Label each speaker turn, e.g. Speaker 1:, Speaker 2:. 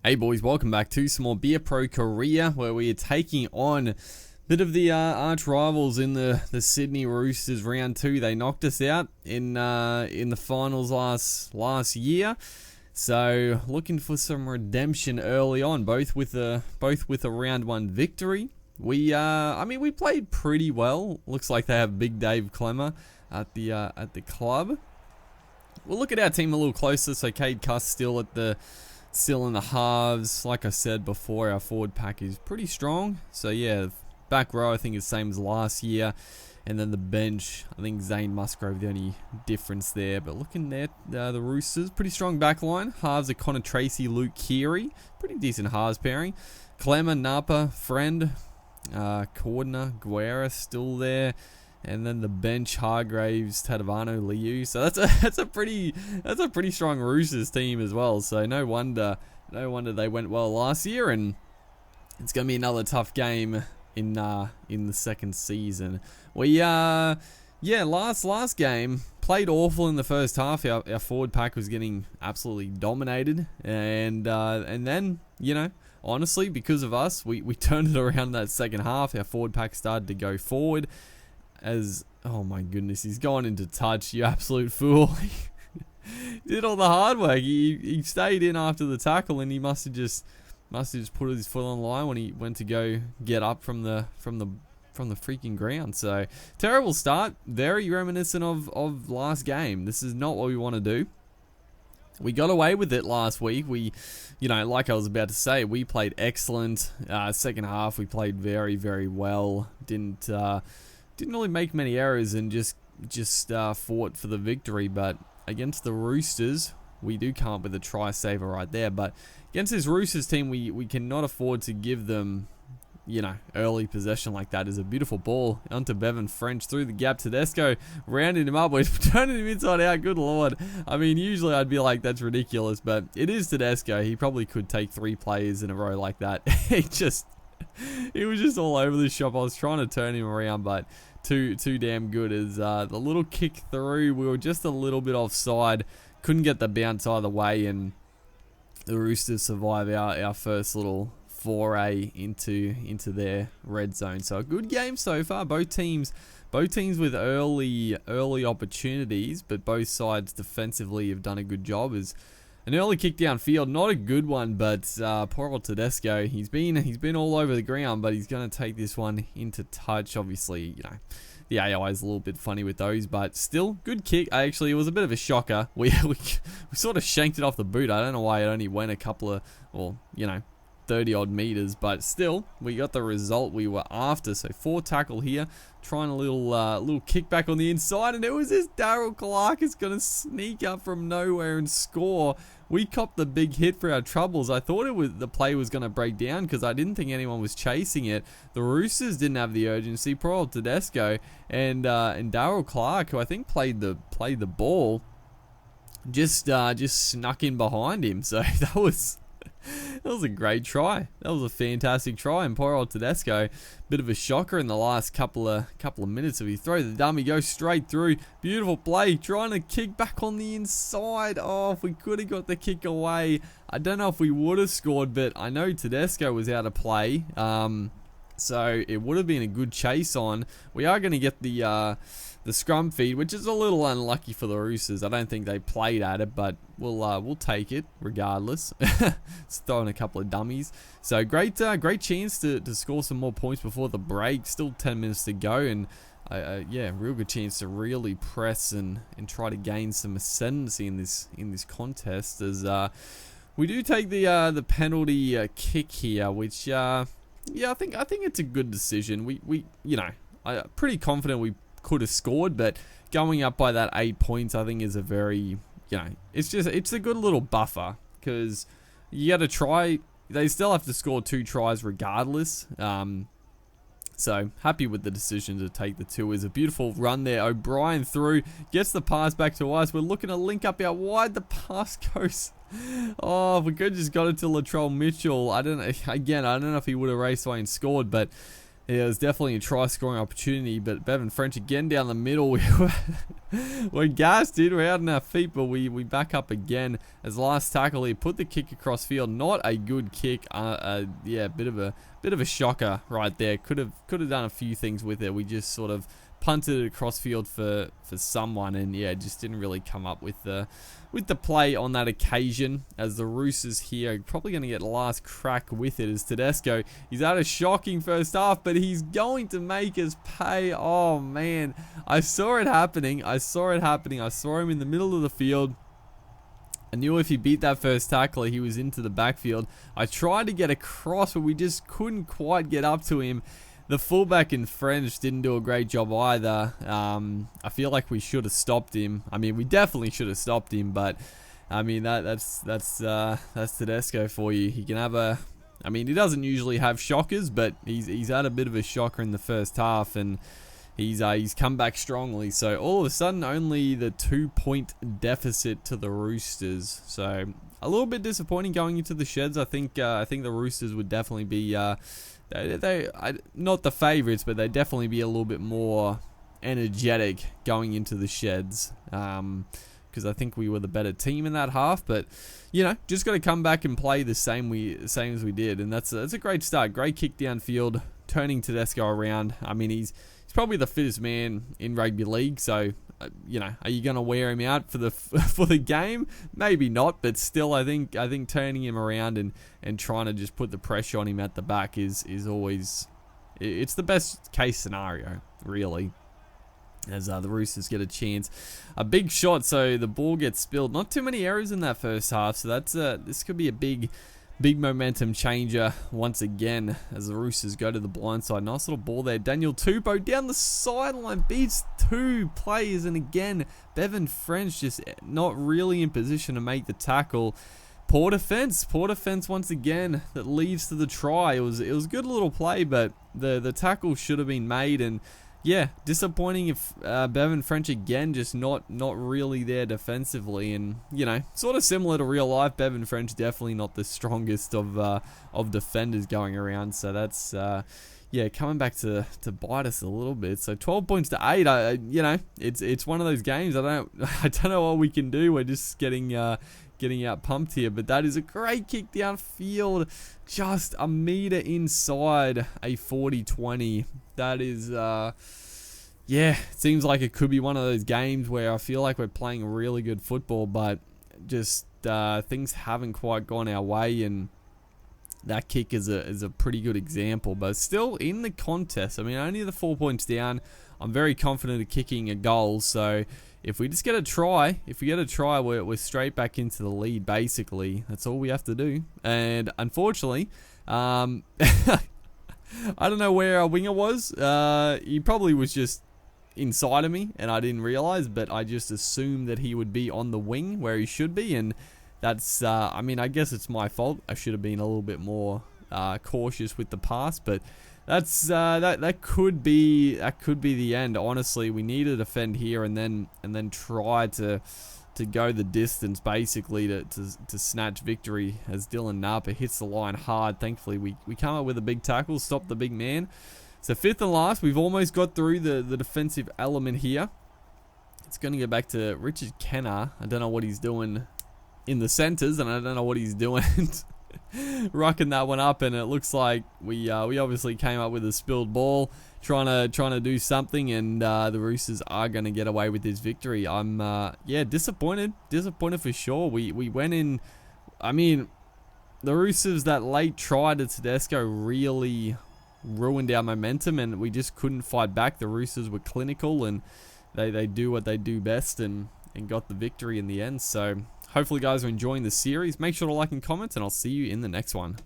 Speaker 1: Hey boys, welcome back to some more Beer Pro Korea, where we are taking on a bit of the arch rivals in the Sydney Roosters round 2. They knocked us out in the finals last year, so looking for some redemption early on, both with a round 1 victory. We played pretty well. Looks like they have Big Dave Clemmer at the club. We'll look at our team a little closer. So Cade Cuss still in the halves. Like I said before, our forward pack is pretty strong. So yeah, back row I think is the same as last year. And then the bench, I think Zane Musgrove the only difference there. But looking at the Roosters, pretty strong back line. Halves are Connor Tracy, Luke Keary. Pretty decent halves pairing. Clemmer, Napa, Friend, Cordner, Guerra still there. And then the bench, Hargraves, Tadavano, Liu. So that's a pretty strong Roosters team as well. So no wonder they went well last year, and it's gonna be another tough game in the second season. We last game played awful in the first half. Our forward pack was getting absolutely dominated, and then honestly, because of us, we turned it around that second half. Our forward pack started to go forward. Oh my goodness, he's gone into touch, you absolute fool. He did all the hard work. He stayed in after the tackle, and he must have just put his foot on the line when he went to go get up from the freaking ground. So terrible start, very reminiscent of last game. This is not what we want to do. We got away with it last week. Like I was about to say, we played excellent. Second half we played very, very well. Didn't really make many errors, and just fought for the victory. But against the Roosters, we do come up with a try saver right there. But against this Roosters team, we cannot afford to give them early possession like that. Is a beautiful ball onto Bevan French through the gap. Tedesco rounding him up. We're turning him inside out. Good lord. I mean, usually I'd be like, that's ridiculous, but it is Tedesco. He probably could take 3 players in a row like that. He was just all over the shop. I was trying to turn him around, but too damn good. As the little kick through, we were just a little bit offside. Couldn't get the bounce either way, and the Roosters survive our first little foray into their red zone. So a good game so far. Both teams with early opportunities, but both sides defensively have done a good job. As an early kick downfield, not a good one, but poor old Tedesco, he's been all over the ground, but he's going to take this one into touch. Obviously, the AI is a little bit funny with those, but still, good kick. Actually, it was a bit of a shocker. We sort of shanked it off the boot. I don't know why it only went a couple of, 30 odd meters, but still we got the result we were after. So 4 tackle here, trying a little kick back on the inside, and it was this Daryl Clark is gonna sneak up from nowhere and score. We copped the big hit for our troubles. I thought the play was gonna break down because I didn't think anyone was chasing it. The Roosters didn't have the urgency. Poor old Tedesco and Daryl Clark, who I think played the ball, just snuck in behind him. So that was a great try. That was a fantastic try, and poor old Tedesco, bit of a shocker in the last couple of minutes. If you throw the dummy, go straight through. Beautiful play, trying to kick back on the inside. Oh, if we could have got the kick away, I don't know if we would have scored, but I know Tedesco was out of play. So it would have been a good chase on. We are going to get the scrum feed, which is a little unlucky for the Roosters. I don't think they played at it, but we'll take it regardless. It's throwing a couple of dummies. So great chance to score some more points before the break. Still 10 minutes to go, and real good chance to really press and try to gain some ascendancy in this contest. As we do take the penalty kick here, which I think it's a good decision. I'm pretty confident we could have scored, but going up by that 8 points, I think is a very, it's a good little buffer, because you got to try. They still have to score 2 tries regardless. So happy with the decision to take the 2. Is a beautiful run there. O'Brien through, gets the pass back to us. We're looking to link up out wide. The pass goes. Oh, if we could just got it to Latrell Mitchell. I don't know if he would have raced away and scored, but Yeah, it was definitely a try-scoring opportunity, but Bevan French again down the middle. We're gassed, dude. We're out on our feet, but we back up again. As last tackle, he put the kick across field. Not a good kick. Yeah, bit of a shocker right there. Could have done a few things with it. We just sort of punted it across field for someone, and yeah, just didn't really come up with the play on that occasion. As the Roosters here probably going to get last crack with it as Tedesco. He's had a shocking first half, but he's going to make us pay. Oh man, I saw it happening. I saw him in the middle of the field. I knew if he beat that first tackler, he was into the backfield. I tried to get across, but we just couldn't quite get up to him. The fullback in French didn't do a great job either. I feel like we should have stopped him. I mean, we definitely should have stopped him, but I mean that's Tedesco for you. He can have a. I mean, he doesn't usually have shockers, but he's had a bit of a shocker in the first half, and he's come back strongly. So all of a sudden, only the 2-point deficit to the Roosters. So a little bit disappointing going into the Sheds. I think the Roosters would definitely be. Not the favourites, but they'd definitely be a little bit more energetic going into the Sheds, because I think we were the better team in that half. But you know, just got to come back and play the same as we did, and that's a great start. Great kick downfield, turning Tedesco around. I mean, he's probably the fittest man in rugby league, so. You know, are you going to wear him out for the game? Maybe not, but still, I think turning him around and trying to just put the pressure on him at the back is always, it's the best case scenario, really. As the Roosters get a chance, a big shot, so the ball gets spilled. Not too many errors in that first half, so that's this could be a big momentum changer once again as the Roosters go to the blind side. Nice little ball there. Daniel Tupou down the sideline beats two players, and again Bevan French just not really in position to make the tackle. Poor defense once again that leads to the try. It was a good little play, but the tackle should have been made, and yeah, disappointing if Bevan French again just not really there defensively, and you know, sort of similar to real life. Bevan French definitely not the strongest of defenders going around, so that's yeah, coming back to bite us a little bit. So 12 points to 8. You know, it's one of those games. I don't know what we can do. We're just getting out pumped here, but that is a great kick downfield, just a meter inside a 40-20. That is, yeah, it seems like it could be one of those games where I feel like we're playing really good football, but just things haven't quite gone our way, and that kick is a pretty good example. But still in the contest, I mean, only the 4 points down. I'm very confident of kicking a goal, so if we just get a try, we're straight back into the lead, basically. That's all we have to do. And unfortunately, I don't know where our winger was. He probably was just inside of me, and I didn't realize, but I just assumed that he would be on the wing where he should be, and that's, I mean, I guess it's my fault. I should have been a little bit more cautious with the pass, but that's that could be the end. Honestly, we need to defend here and then try to go the distance, basically to snatch victory as Dylan Napa hits the line hard. Thankfully, we come up with a big tackle, stop the big man. So fifth and last, we've almost got through the defensive element here. It's going to go back to Richard Kenner. I don't know what he's doing in the centres, and I don't know what he's doing rocking that one up, and it looks like we obviously came up with a spilled ball, trying to do something, and the Roosters are going to get away with this victory. I'm yeah, disappointed for sure. We went in. I mean, the Roosters, that late try to Tedesco really ruined our momentum, and we just couldn't fight back. The Roosters were clinical, and they do what they do best, and got the victory in the end. So hopefully guys are enjoying the series. Make sure to like and comment, and I'll see you in the next one.